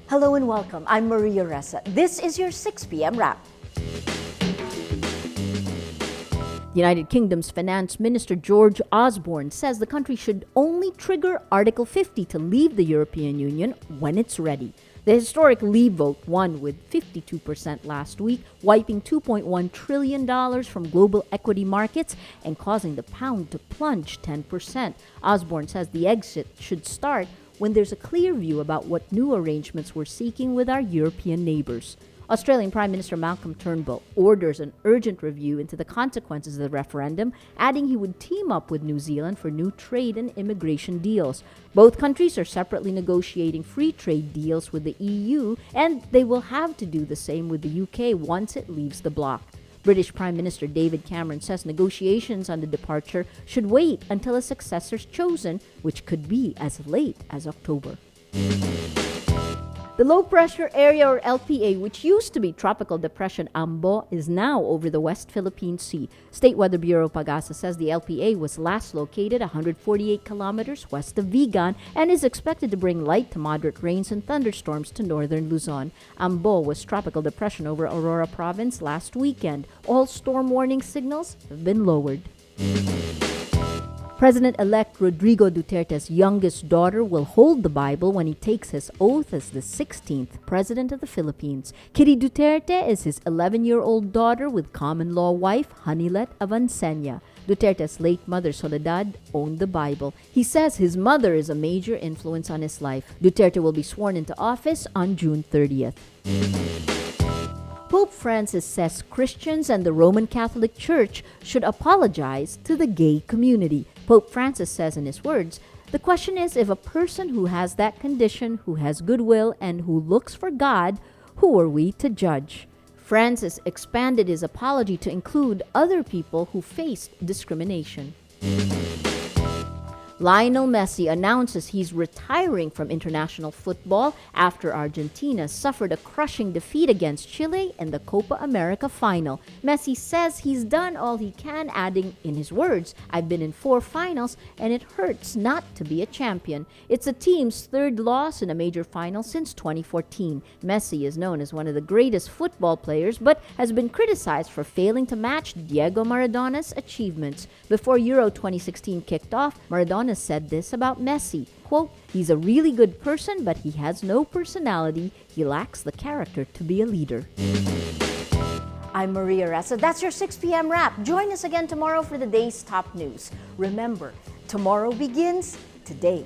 Hello and welcome. I'm Maria Ressa. This is your 6 p.m. wrap. The United Kingdom's Finance Minister George Osborne says the country should only trigger Article 50 to leave the European Union when it's ready. The historic leave vote won with 52% last week, wiping $2.1 trillion from global equity markets and causing the pound to plunge 10%. Osborne says the exit should start when there's a clear view about what new arrangements we're seeking with our European neighbors. Australian Prime Minister Malcolm Turnbull orders an urgent review into the consequences of the referendum, adding he would team up with New Zealand for new trade and immigration deals. Both countries are separately negotiating free trade deals with the EU, and they will have to do the same with the UK once it leaves the bloc. British Prime Minister David Cameron says negotiations on the departure should wait until a successor's chosen, which could be as late as October. The low-pressure area, or LPA, which used to be Tropical Depression Ambo, is now over the West Philippine Sea. State Weather Bureau Pagasa says the LPA was last located 148 kilometers west of Vigan and is expected to bring light to moderate rains and thunderstorms to northern Luzon. Ambo was Tropical Depression over Aurora Province last weekend. All storm warning signals have been lowered. President-elect Rodrigo Duterte's youngest daughter will hold the Bible when he takes his oath as the 16th President of the Philippines. Kitty Duterte is his 11-year-old daughter with common-law wife Hanilet Avancenia. Duterte's late mother Soledad owned the Bible. He says his mother is a major influence on his life. Duterte will be sworn into office on June 30th. Pope Francis says Christians and the Roman Catholic Church should apologize to the gay community. Pope Francis says in his words, "The question is if a person who has that condition, who has goodwill, and who looks for God, who are we to judge?" Francis expanded his apology to include other people who faced discrimination. Lionel Messi announces he's retiring from international football after Argentina suffered a crushing defeat against Chile in the Copa America final. Messi says he's done all he can, adding in his words, "I've been in 4 finals and it hurts not to be a champion." It's the team's 3rd loss in a major final since 2014. Messi is known as one of the greatest football players but has been criticized for failing to match Diego Maradona's achievements. Before Euro 2016 kicked off, Maradona said this about Messi, quote, "He's a really good person, but he has no personality. He lacks the character to be a leader." I'm Maria Ressa. That's your 6 p.m. wrap. Join us again tomorrow for the day's top news. Remember, tomorrow begins today.